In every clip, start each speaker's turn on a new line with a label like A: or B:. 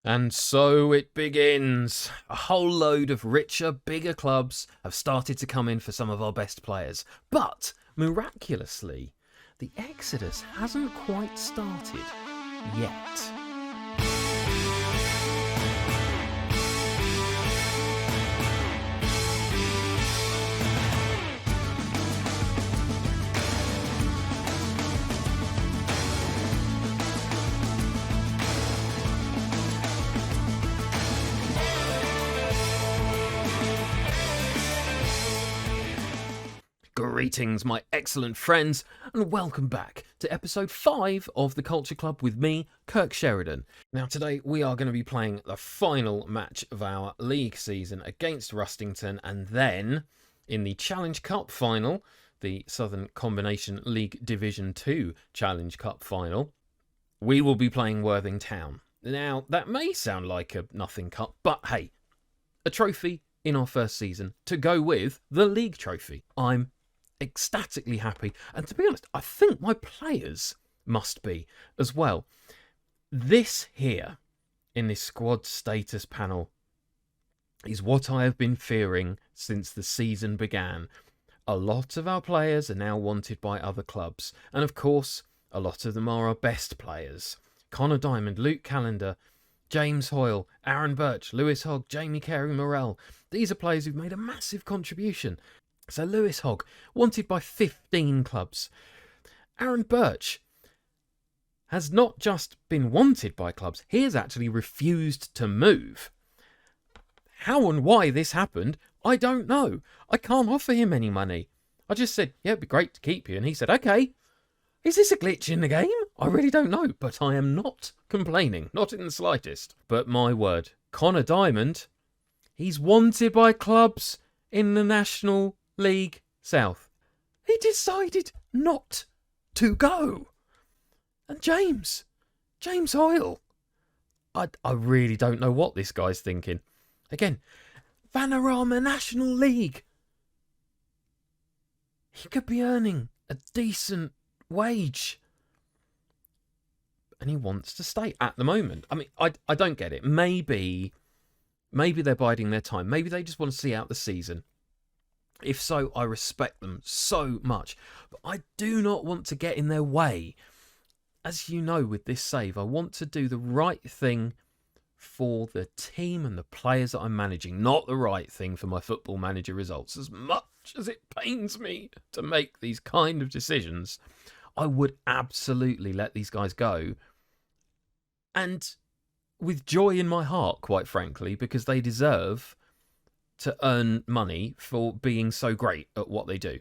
A: And so it begins. A whole load of richer, bigger clubs have started to come in for some of our best players. But, miraculously, the exodus hasn't quite started yet. Greetings, my excellent friends, and welcome back to episode 5 of the Culture Club with me, Kirk Sheridan. Now, today we are going to be playing the final match of our league season against Rustington, and then in the Challenge Cup final, the Southern Combination League Division 2 Challenge Cup final, we will be playing Worthing Town. Now, that may sound like a nothing cup, but hey, a trophy in our first season to go with the league trophy. I'm ecstatically happy, and to be honest, I think my players must be as well. This here in this squad status panel is what I have been fearing since the season began. A lot of our players are now wanted by other clubs, and of course a lot of them are our best players. Connor Diamond, Luke Callender, James Hoyle, Aaron Birch, Lewis Hogg, Jamie Carey Morell. These are players who've made a massive contribution. So Lewis Hogg, wanted by 15 clubs. Aaron Birch has not just been wanted by clubs, he has actually refused to move. How and why this happened, I don't know. I can't offer him any money. I just said, yeah, it'd be great to keep you. And he said, okay. Is this a glitch in the game? I really don't know, but I am not complaining, not in the slightest. But my word, Connor Diamond, he's wanted by clubs in the National League South. He decided not to go. And James Hoyle, I really don't know what this guy's thinking. Again, Vanarama National League. He could be earning a decent wage. And he wants to stay at the moment. I mean, I don't get it. Maybe they're biding their time. Maybe they just want to see out the season. If so, I respect them so much. But I do not want to get in their way. As you know, with this save, I want to do the right thing for the team and the players that I'm managing, not the right thing for my Football Manager results. As much as it pains me to make these kind of decisions, I would absolutely let these guys go. And with joy in my heart, quite frankly, because they deserve to earn money for being so great at what they do.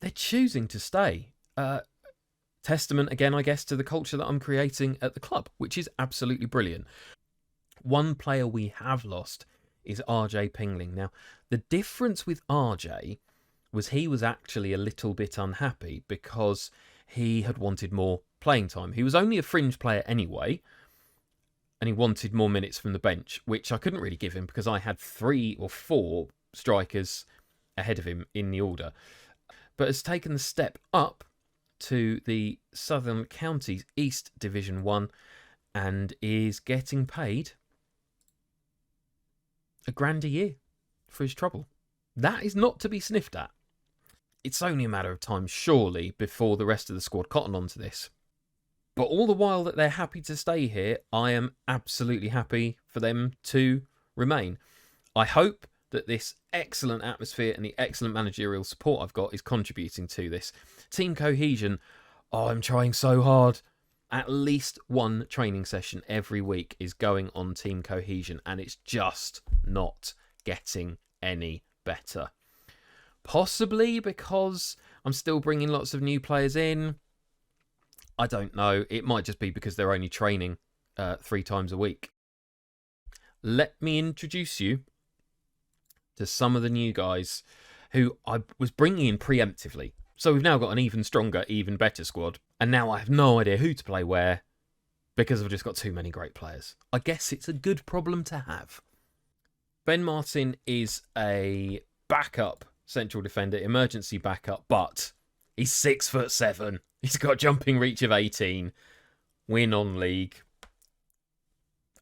A: They're choosing to stay. Testament, again, I guess, to the culture that I'm creating at the club, which is absolutely brilliant. One player we have lost is RJ Pingling. Now, the difference with RJ was he was actually a little bit unhappy because he had wanted more playing time. He was only a fringe player anyway, and he wanted more minutes from the bench, which I couldn't really give him because I had 3 or 4 strikers ahead of him in the order. But has taken the step up to the Southern Counties East Division 1 and is getting paid £1,000 a year for his trouble. That is not to be sniffed at. It's only a matter of time, surely, before the rest of the squad cotton onto this. But all the while that they're happy to stay here, I am absolutely happy for them to remain. I hope that this excellent atmosphere and the excellent managerial support I've got is contributing to this. Team cohesion, I'm trying so hard. At least one training session every week is going on team cohesion, and it's just not getting any better. Possibly because I'm still bringing lots of new players in. I don't know. It might just be because they're only training 3 times a week. Let me introduce you to some of the new guys who I was bringing in preemptively. So we've now got an even stronger, even better squad. And now I have no idea who to play where because I've just got too many great players. I guess it's a good problem to have. Ben Martin is a backup central defender, emergency backup, but he's 6'7". He's got jumping reach of 18. Win on league.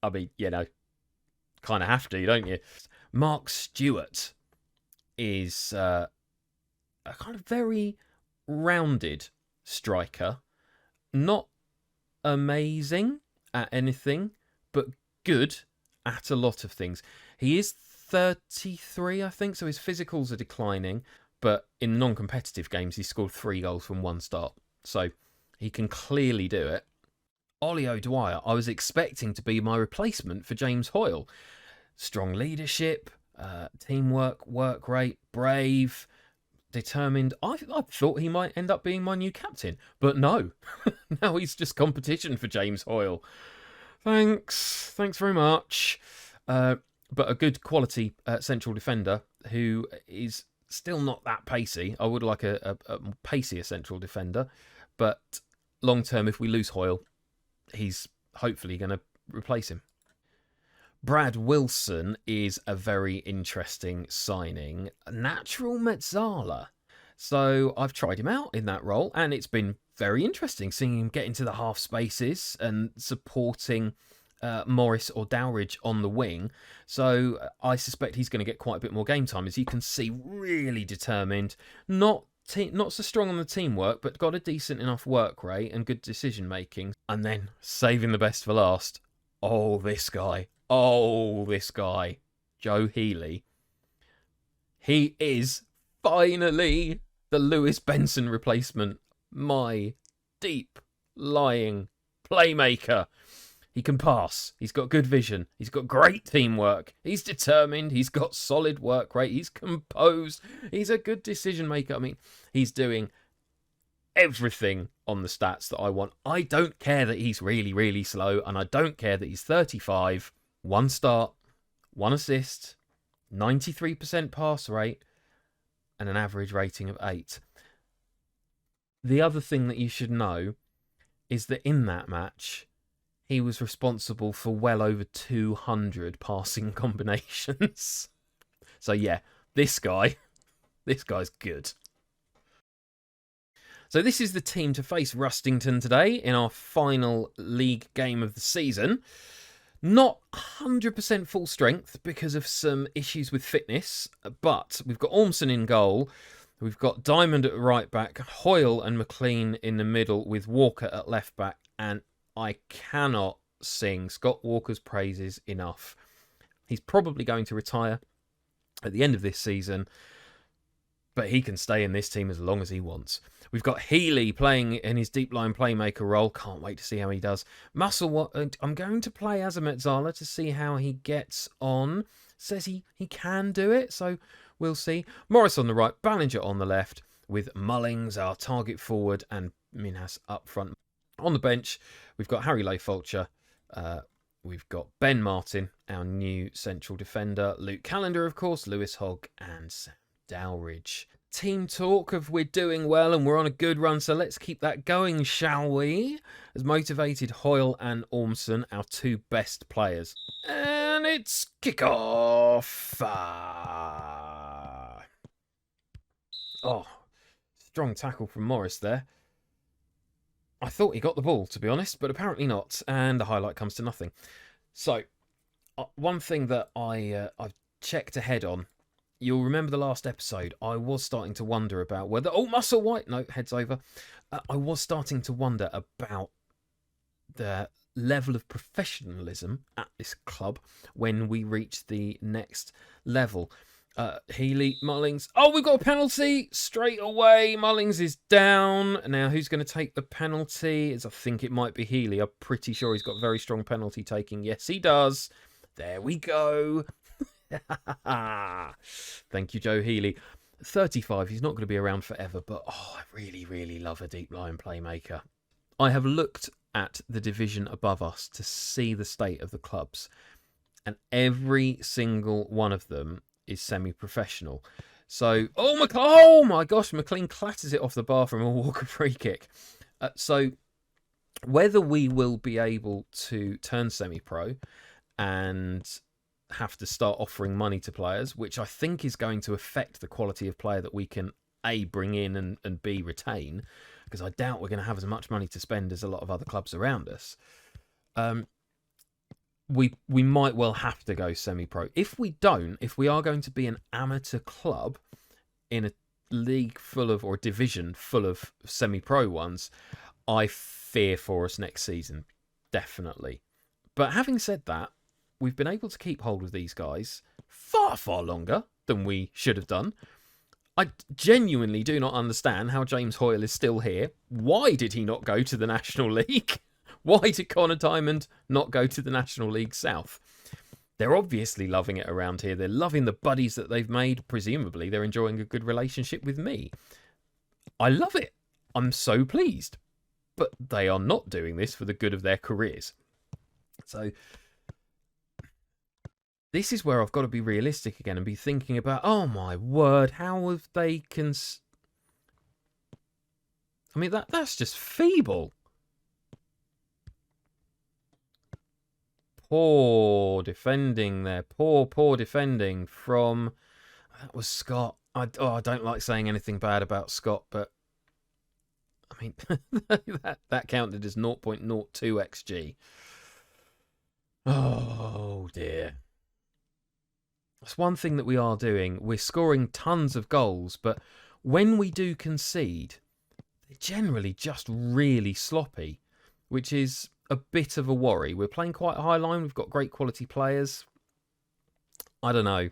A: I mean, kind of have to, don't you? Mark Stewart is a kind of very rounded striker. Not amazing at anything, but good at a lot of things. He is 33, I think, so his physicals are declining, but in non-competitive games, he scored 3 goals from 1 start. So he can clearly do it. Ollie O'Dwyer, I was expecting to be my replacement for James Hoyle. Strong leadership, teamwork, work rate, brave, determined. I thought he might end up being my new captain, but no. Now he's just competition for James Hoyle. Thanks very much. But a good quality central defender who is still not that pacey. I would like a pacier central defender, but long term, if we lose Hoyle, he's hopefully going to replace him. Brad Wilson is a very interesting signing. Natural Mezzala. So I've tried him out in that role, and it's been very interesting seeing him get into the half spaces and supporting Morris or Dowridge on the wing. So I suspect he's going to get quite a bit more game time. As you can see, really determined. Not so strong on the teamwork, but got a decent enough work rate and good decision making. And then saving the best for last. Oh, this guy, Joe Healy. He is finally the Lewis Benson replacement. My deep lying playmaker. He can pass. He's got good vision. He's got great teamwork. He's determined. He's got solid work rate. He's composed. He's a good decision maker. I mean, he's doing everything on the stats that I want. I don't care that he's really, really slow, and I don't care that he's 35, 1 start, 1 assist, 93% pass rate, and an average rating of 8. The other thing that you should know is that in that match, he was responsible for well over 200 passing combinations. So yeah, this guy's good. So this is the team to face Rustington today in our final league game of the season. Not 100% full strength because of some issues with fitness, but we've got Ormson in goal. We've got Diamond at right back, Hoyle and McLean in the middle with Walker at left back, and I cannot sing Scott Walker's praises enough. He's probably going to retire at the end of this season, but he can stay in this team as long as he wants. We've got Healy playing in his deep line playmaker role. Can't wait to see how he does. Musselwhite, I'm going to play as a Mezzala to see how he gets on. Says he can do it, so we'll see. Morris on the right, Ballinger on the left, with Mullings, our target forward, and Minhas up front. On the bench, we've got Harry Layfulcher. We've got Ben Martin, our new central defender. Luke Callender, of course. Lewis Hogg and Sam Dowridge. Team talk of we're doing well and we're on a good run, so let's keep that going, shall we? Has motivated Hoyle and Ormson, our 2 best players. And it's kick-off. Oh, strong tackle from Morris there. I thought he got the ball, to be honest, but apparently not, and the highlight comes to nothing. So, one thing that I've checked ahead on, you'll remember the last episode, I was starting to wonder about whether... Oh, Musselwhite! No, head's over. I was starting to wonder about the level of professionalism at this club when we reach the next level. Healy, Mullings. Oh, we've got a penalty straight away. Mullings is down. Now, who's going to take the penalty? I think it might be Healy. I'm pretty sure he's got very strong penalty taking. Yes, he does. There we go. Thank you, Joe Healy. 35. He's not going to be around forever, but I really, really love a deep line playmaker. I have looked at the division above us to see the state of the clubs, and every single one of them is semi-professional. So, oh my gosh, McLean clatters it off the bar from a Walker free kick. So, whether we will be able to turn semi-pro and have to start offering money to players, which I think is going to affect the quality of player that we can A, bring in and B, retain, because I doubt we're going to have as much money to spend as a lot of other clubs around us. we might well have to go semi-pro. If we don't, if we are going to be an amateur club in a league full of, or division full of semi-pro ones, I fear for us next season, definitely. But having said that, we've been able to keep hold of these guys far, far longer than we should have done. I genuinely do not understand how James Hoyle is still here. Why did he not go to the National League? Why did Connor Diamond not go to the National League South? They're obviously loving it around here. They're loving the buddies that they've made. Presumably, they're enjoying a good relationship with me. I love it. I'm so pleased. But they are not doing this for the good of their careers. So this is where I've got to be realistic again and be thinking about, oh my word, how have they I mean, that's just feeble. Poor defending there. Poor defending from... That was Scott. I don't like saying anything bad about Scott, but... I mean, that counted as 0.02 XG. Oh, dear. That's one thing that we are doing. We're scoring tons of goals, but when we do concede, they're generally just really sloppy, which is a bit of a worry. We're playing quite a high line. We've got great quality players. I don't know.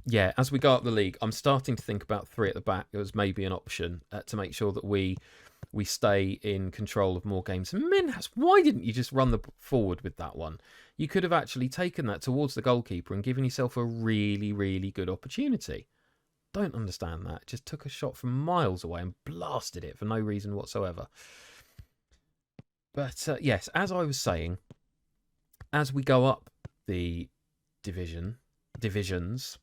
A: Yeah, as we go up the league, I'm starting to think about 3 at the back as maybe an option to make sure that we stay in control of more games. Minhas, why didn't you just run the forward with that one? You could have actually taken that towards the goalkeeper and given yourself a really, really good opportunity. Don't understand that. Just took a shot from miles away and blasted it for no reason whatsoever. But yes, as I was saying, as we go up the divisions,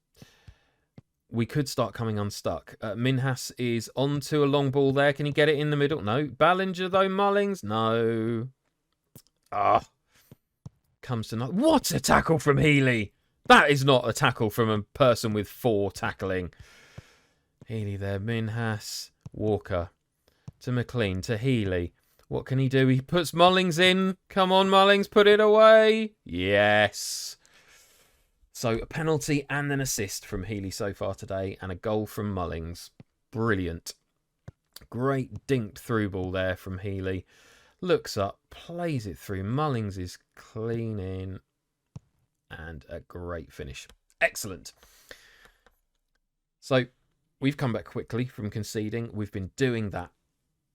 A: we could start coming unstuck. Minhas is onto a long ball there. Can he get it in the middle? No. Ballinger, though. Mullings? No. Comes to nothing. What a tackle from Healy. That is not a tackle from a person with 4 tackling. Healy there. Minhas. Walker. To McLean. To Healy. What can he do? He puts Mullings in. Come on, Mullings. Put it away. Yes. So a penalty and an assist from Healy so far today, and a goal from Mullings. Brilliant. Great dinked through ball there from Healy. Looks up, plays it through. Mullings is clean in, and a great finish. Excellent. So we've come back quickly from conceding. We've been doing that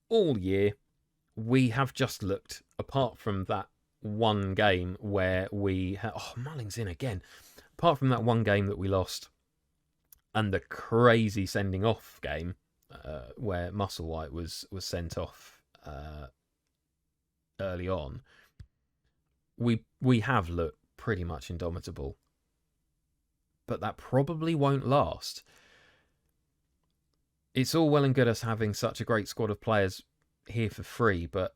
A: all year. We have just looked, apart from that one game where we... Mullings in again. Apart from that one game that we lost and the crazy sending off game where Musselwhite was sent off early on, we have looked pretty much indomitable. But that probably won't last. It's all well and good us having such a great squad of players here for free, but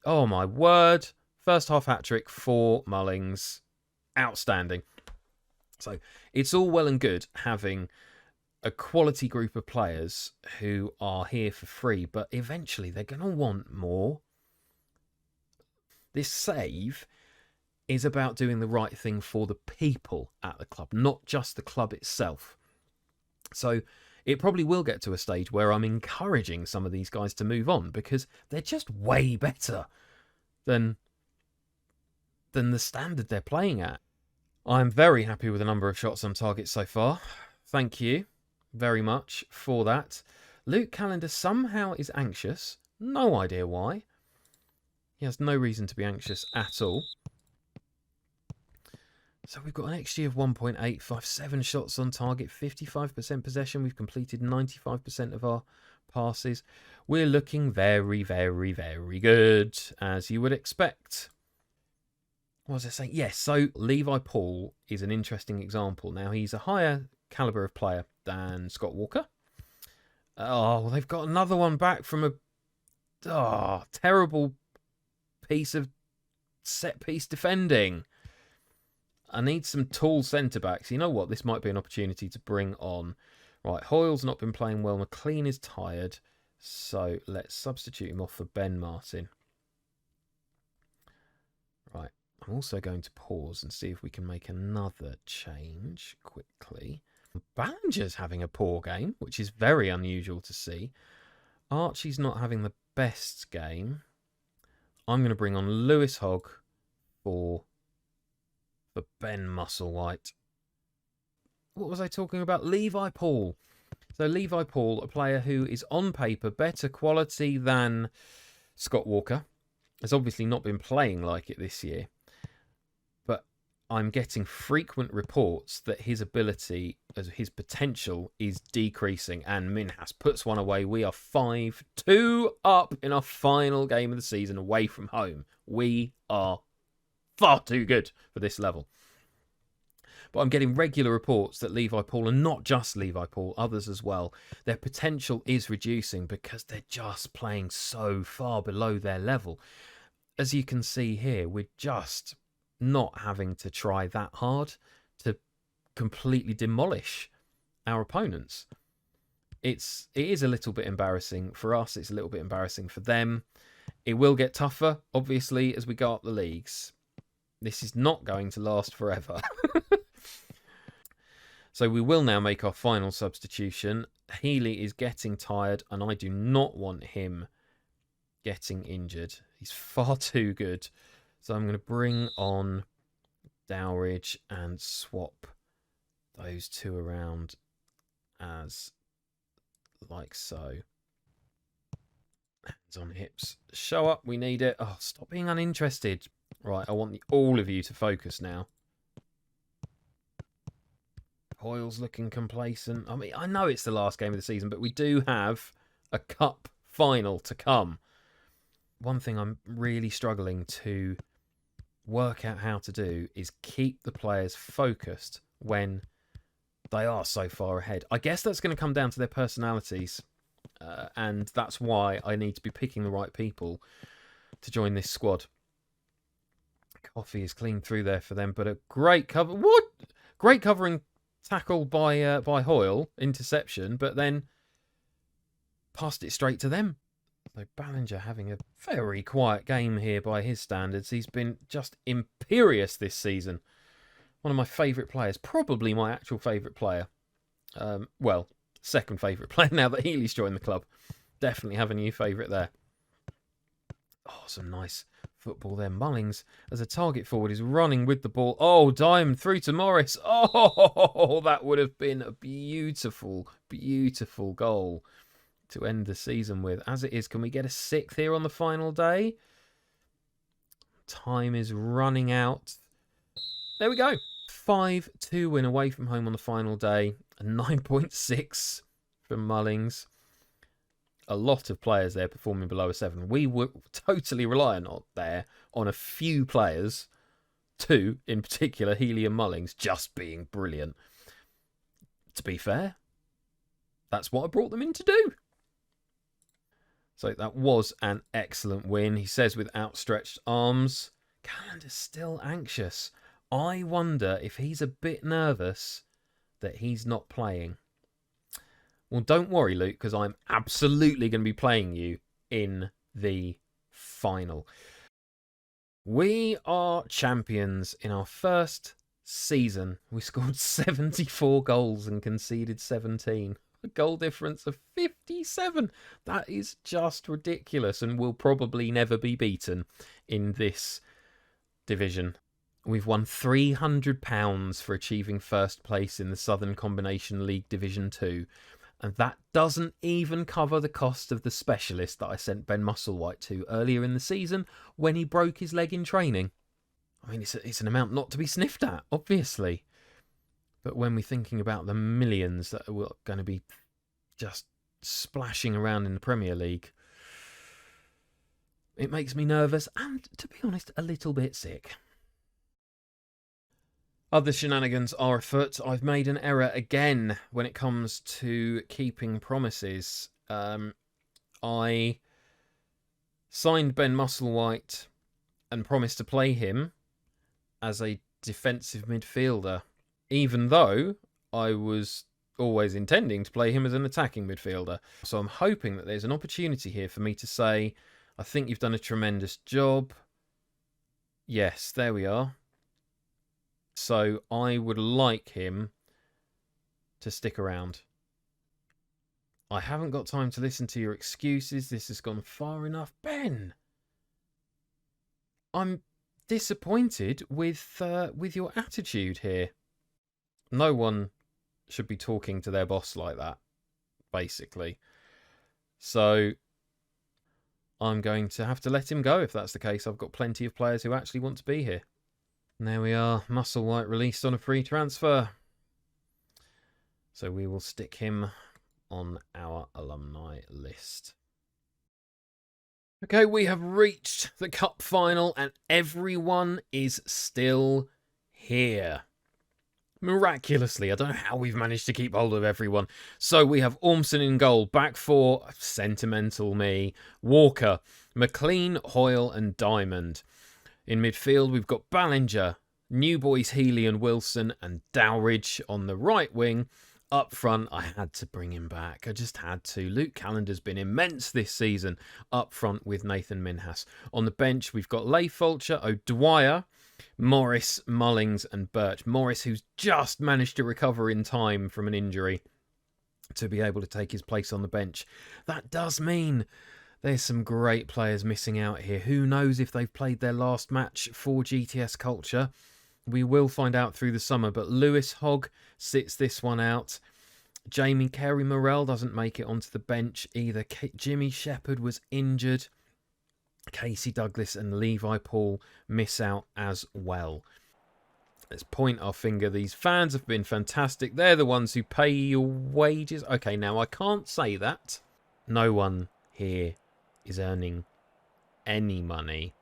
A: oh my word, first half hat-trick for Mullings. Outstanding. So it's all well and good having a quality group of players who are here for free, but eventually they're going to want more. This save is about doing the right thing for the people at the club, not just the club itself. So it probably will get to a stage where I'm encouraging some of these guys to move on because they're just way better than the standard they're playing at. I'm very happy with the number of shots on target so far. Thank you very much for that. Luke Callender somehow is anxious. No idea why. He has no reason to be anxious at all. So we've got an XG of 1.857 shots on target, 55% possession. We've completed 95% of our passes. We're looking very, very, very good, as you would expect. What was I saying? Yes, so Levi Paul is an interesting example. Now, he's a higher calibre of player than Scott Walker. Oh, they've got another one back from a terrible piece of set-piece defending. I need some tall centre-backs. You know what? This might be an opportunity to bring on... Right, Hoyle's not been playing well. McLean is tired. So let's substitute him off for Ben Martin. Right. I'm also going to pause and see if we can make another change quickly. Ballinger's having a poor game, which is very unusual to see. Archie's not having the best game. I'm going to bring on Lewis Hogg for Ben Musselwhite. What was I talking about? Levi Paul. So Levi Paul, a player who is on paper better quality than Scott Walker, has obviously not been playing like it this year. But I'm getting frequent reports that his ability, his potential is decreasing. And Minhas puts one away. We are 5-2 up in our final game of the season away from home. We are far too good for this level. But I'm getting regular reports that Levi Paul, and not just Levi Paul, others as well, their potential is reducing because they're just playing so far below their level. As you can see here, we're just not having to try that hard to completely demolish our opponents. It is a little bit embarrassing for us. It's a little bit embarrassing for them. It will get tougher, obviously, as we go up the leagues. This is not going to last forever. So we will now make our final substitution. Healy is getting tired, and I do not want him getting injured. He's far too good. So I'm going to bring on Dowridge and swap those two around as like so. Hands on hips. Show up, we need it. Oh, stop being uninterested. Right, I want all of you to focus now. Hoyle's looking complacent. I mean, I know it's the last game of the season, but we do have a cup final to come. One thing I'm really struggling to work out how to do is keep the players focused when they are so far ahead. I guess that's going to come down to their personalities, and that's why I need to be picking the right people to join this squad. Coffee is clean through there for them, but a great cover. What? Great covering tackle by Hoyle, interception, but then passed it straight to them. So Ballinger having a very quiet game here by his standards. He's been just imperious this season. One of my favourite players, probably my actual favourite player. Well, second favourite player now that Healy's joined the club. Definitely have a new favourite there. Oh, some nice football there. Mullings, as a target forward, is running with the ball. Oh, Diamond through to Morris. Oh, that would have been a beautiful, beautiful goal to end the season with. As it is, can we get a sixth here on the final day? Time is running out. There we go. 5-2 win away from home on the final day. A 9.6 from Mullings. A lot of players there performing below a 7. We were totally reliant on a few players, two in particular, Healy and Mullings, just being brilliant. To be fair, that's what I brought them in to do. So that was an excellent win, he says with outstretched arms. Calendar's still anxious. I wonder if he's a bit nervous that he's not playing. Well, don't worry, Luke, because I'm absolutely going to be playing you in the final. We are champions in our first season. We scored 74 goals and conceded 17. A goal difference of 57. That is just ridiculous and will probably never be beaten in this division. We've won £300 for achieving first place in the Southern Combination League Division 2. And that doesn't even cover the cost of the specialist that I sent Ben Musselwhite to earlier in the season when he broke his leg in training. I mean, it's an amount not to be sniffed at, obviously. But when we're thinking about the millions that are going to be just splashing around in the Premier League, it makes me nervous and, to be honest, a little bit sick. Other shenanigans are afoot. I've made an error again when it comes to keeping promises. I signed Ben Musselwhite and promised to play him as a defensive midfielder, even though I was always intending to play him as an attacking midfielder. So I'm hoping that there's an opportunity here for me to say, I think you've done a tremendous job. Yes, there we are. So I would like him to stick around. I haven't got time to listen to your excuses. This has gone far enough. Ben! I'm disappointed with your attitude here. No one should be talking to their boss like that, basically. So I'm going to have to let him go if that's the case. I've got plenty of players who actually want to be here. And there we are, Musselwhite released on a free transfer. So we will stick him on our alumni list. Okay, we have reached the cup final and everyone is still here. Miraculously, I don't know how we've managed to keep hold of everyone. So we have Ormson in goal, back four, sentimental me, Walker, McLean, Hoyle and Diamond. In midfield, we've got Ballinger, New Boys, Healy and Wilson, and Dowridge on the right wing. Up front, I had to bring him back. I just had to. Luke Callender's been immense this season up front with Nathan Minhas. On the bench, we've got Leigh Fulcher, O'Dwyer, Morris, Mullings and Birch. Morris, who's just managed to recover in time from an injury to be able to take his place on the bench. That does mean there's some great players missing out here. Who knows if they've played their last match for GTS Culture? We will find out through the summer, but Lewis Hogg sits this one out. Jamie Carey Morrell doesn't make it onto the bench either. Jimmy Shepherd was injured. Casey Douglas and Levi Paul miss out as well. Let's point our finger. These fans have been fantastic. They're the ones who pay your wages. Okay, now I can't say that. No one here is earning any money.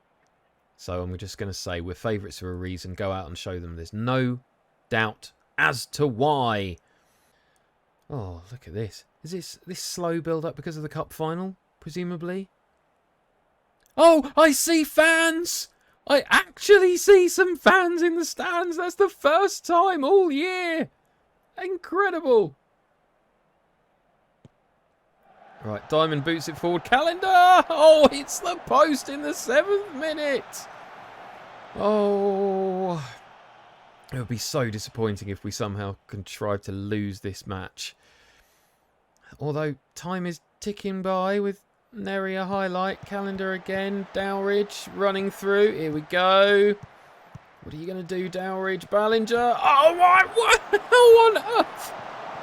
A: So I'm just going to say we're favourites for a reason. Go out and show them there's no doubt as to why. Oh, look at this. Is this slow build-up because of the cup final, presumably? Oh, I see fans! I actually see some fans in the stands. That's the first time all year. Incredible. Right, Diamond boots it forward. Calendar! Oh, it's the post in the 7th minute. Oh, it would be so disappointing if we somehow contrived to lose this match. Although time is ticking by with nary a highlight. Calendar again. Dowridge running through. Here we go. What are you going to do, Dowridge? Ballinger. Oh, what on earth?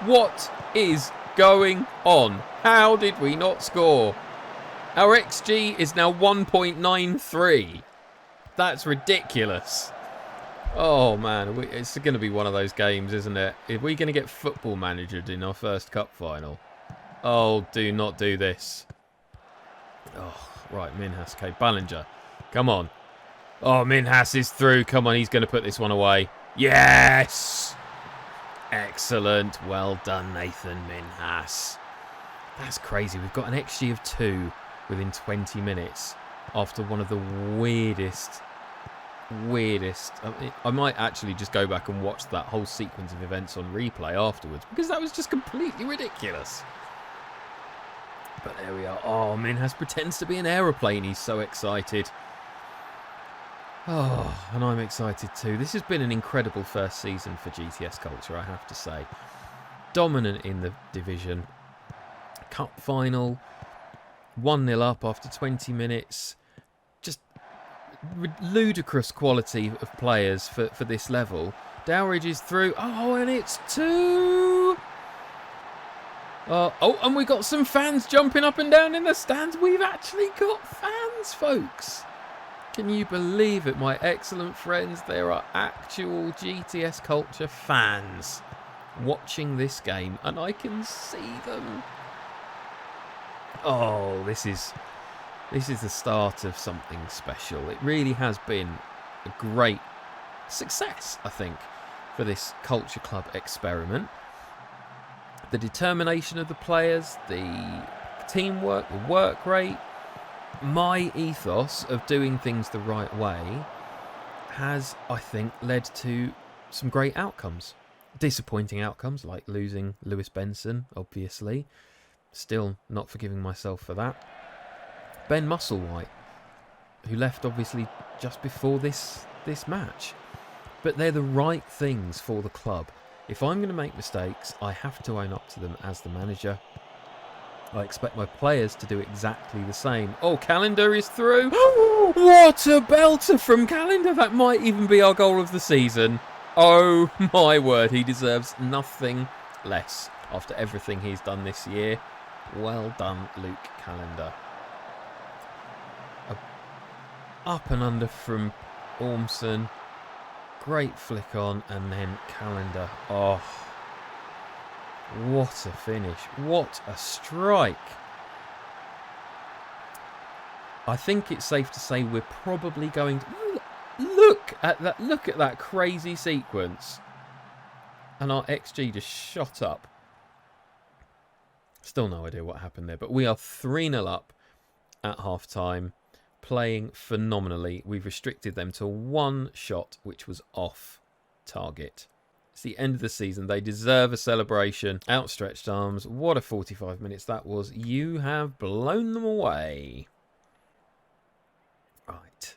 A: What is going on? How did we not score? Our XG is now 1.93. That's ridiculous. Oh, man. It's going to be one of those games, isn't it? Are we going to get football managered in our first cup final? Oh, do not do this. Oh, right. Minhas. Okay, Ballinger. Come on. Oh, Minhas is through. Come on, he's going to put this one away. Yes! Excellent. Well done, Nathan Minhas. That's crazy. We've got an XG of 2 within 20 minutes after one of the weirdest. I might actually just go back and watch that whole sequence of events on replay afterwards because that was just completely ridiculous. But there we are. Oh, Minhas pretends to be an aeroplane. He's so excited. Oh, and I'm excited too. This has been an incredible first season for GTS Culture, I have to say. Dominant in the division. Cup final. 1-0 up after 20 minutes. Just ludicrous quality of players for this level. Dowridge is through. Oh, and it's 2. Oh, and we got some fans jumping up and down in the stands. We've actually got fans, folks. Can you believe it, my excellent friends? There are actual GTS Culture fans watching this game, and I can see them. Oh, this is the start of something special. It really has been a great success, I think, for this Culture Club experiment. The determination of the players, the teamwork, the work rate, my ethos of doing things the right way has, I think, led to some great outcomes. Disappointing outcomes like losing Lewis Benson, obviously. Still not forgiving myself for that. Ben Musselwhite. who left obviously just before this match. But they're the right things for the club. If I'm going to make mistakes, I have to own up to them as the manager. I expect my players to do exactly the same. Oh, Calendar is through. What a belter from Calendar. That might even be our goal of the season. Oh my word, he deserves nothing less after everything he's done this year. Well done, Luke Calendar. Up and under from Ormson. Great flick on, and then Calendar. Oh, what a finish. What a strike. I think it's safe to say we're probably going to... Look at that crazy sequence. And our XG just shot up. Still no idea what happened there, but we are 3-0 up at half-time, playing phenomenally. We've restricted them to one shot, which was off target. It's the end of the season. They deserve a celebration. Outstretched arms. What a 45 minutes that was. You have blown them away. Right.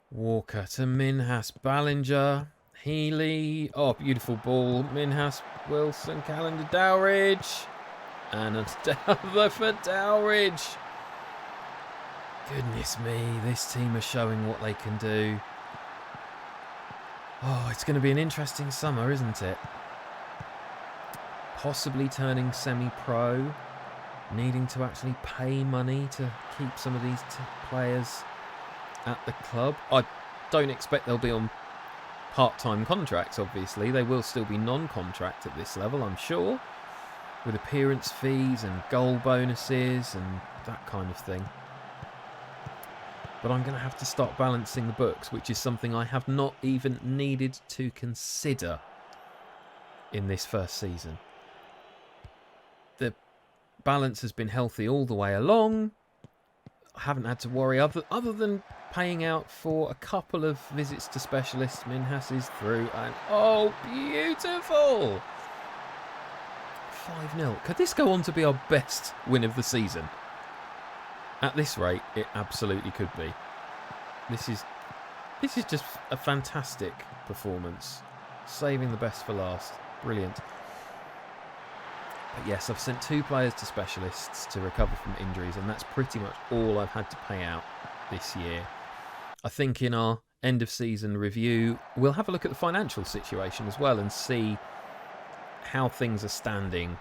A: Walker to Minhas, Ballinger, Healy. Oh, beautiful ball. Minhas, Wilson, Calendar, Dowridge. And another for Dowridge. Goodness me, this team are showing what they can do. Oh, it's going to be an interesting summer, isn't it? Possibly turning semi-pro. Needing to actually pay money to keep some of these players at the club. I don't expect they'll be on part-time contracts, obviously. They will still be non-contract at this level, I'm sure. With appearance fees and goal bonuses and that kind of thing. But I'm going to have to start balancing the books, which is something I have not even needed to consider in this first season. The balance has been healthy all the way along. I haven't had to worry other than paying out for a couple of visits to specialists. Minhas is through and oh, beautiful! 5-0. Could this go on to be our best win of the season? At this rate, it absolutely could be. This is just a fantastic performance. Saving the best for last. Brilliant. But yes, I've sent 2 players to specialists to recover from injuries, and that's pretty much all I've had to pay out this year. I think in our end of season review, we'll have a look at the financial situation as well and see how things are standing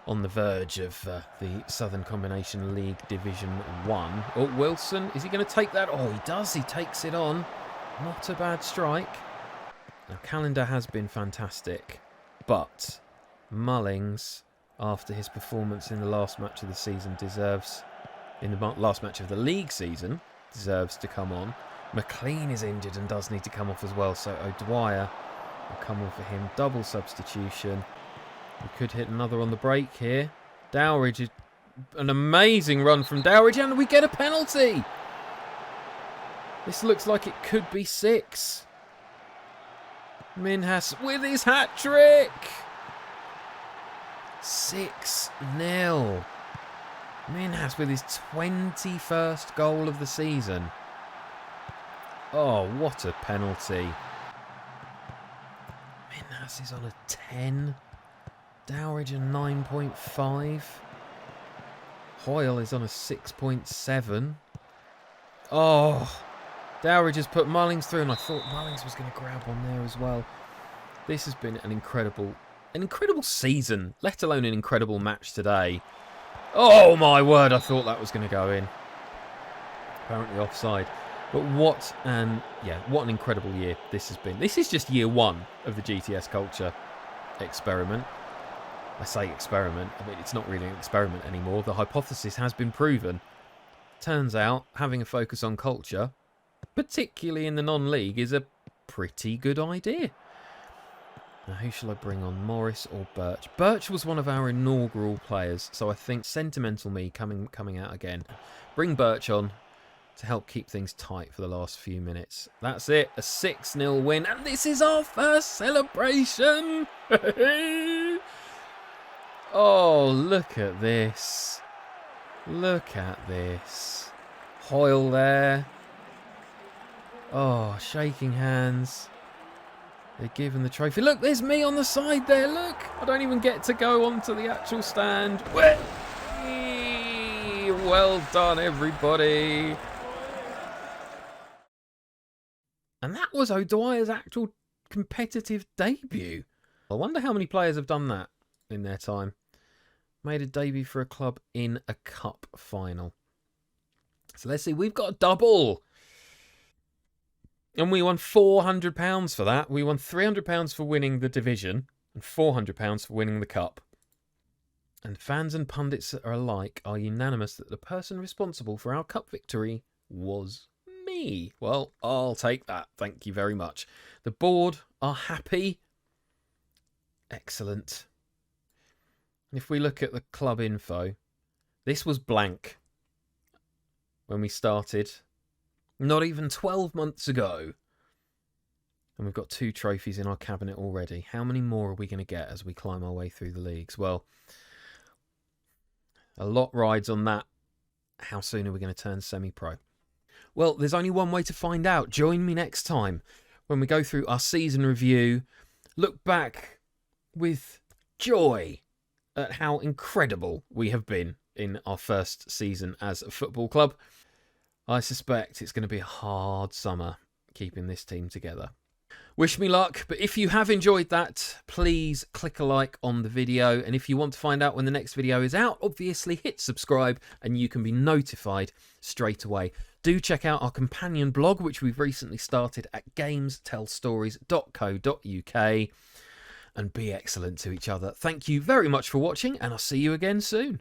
A: on the verge of the Southern Combination League Division 1. Oh, Wilson, is he going to take that? Oh, he does. He takes it on. Not a bad strike. Now, Calendar has been fantastic, but Mullings, after his performance in the last match of the season, in the last match of the league season, deserves to come on. McLean is injured and does need to come off as well, so O'Dwyer will come on for him. Double substitution. We could hit another on the break here. Dowridge is an amazing run from Dowridge, and we get a penalty. This looks like it could be 6. Minhas with his hat-trick. 6-0. Minhas with his 21st goal of the season. Oh, what a penalty. Minhas is on a 10. Dowridge a 9.5. Hoyle is on a 6.7. Oh, Dowridge has put Mullings through, and I thought Mullings was going to grab on there as well. This has been an incredible season, let alone an incredible match today. Oh my word, I thought that was going to go in. Apparently offside. But what an incredible year this has been. This is just year 1 of the GTS Culture experiment. I say experiment, I mean, it's not really an experiment anymore. The hypothesis has been proven. Turns out, having a focus on culture, particularly in the non-league, is a pretty good idea. Now, who shall I bring on, Morris or Birch? Birch was one of our inaugural players, so I think sentimental me coming out again. Bring Birch on to help keep things tight for the last few minutes. That's it, a 6-0 win, and this is our first celebration! Oh, look at this. Look at this. Hoyle there. Oh, shaking hands. They're giving the trophy. Look, there's me on the side there. Look, I don't even get to go onto the actual stand. Well done, everybody. And that was O'Dwyer's actual competitive debut. I wonder how many players have done that in their time. Made a debut for a club in a cup final. So let's see, we've got a double. And we won £400 for that. We won £300 for winning the division and £400 for winning the cup. And fans and pundits alike are unanimous that the person responsible for our cup victory was me. Well, I'll take that. Thank you very much. The board are happy. Excellent. If we look at the club info, this was blank when we started. Not even 12 months ago. And we've got 2 trophies in our cabinet already. How many more are we going to get as we climb our way through the leagues? Well, a lot rides on that. How soon are we going to turn semi-pro? Well, there's only one way to find out. Join me next time when we go through our season review. Look back with joy at how incredible we have been in our first season as a football club. I suspect it's going to be a hard summer keeping this team together. Wish me luck, but if you have enjoyed that, please click a like on the video. And if you want to find out when the next video is out, obviously hit subscribe and you can be notified straight away. Do check out our companion blog, which we've recently started at gamestellstories.co.uk, and be excellent to each other. Thank you very much for watching, and I'll see you again soon.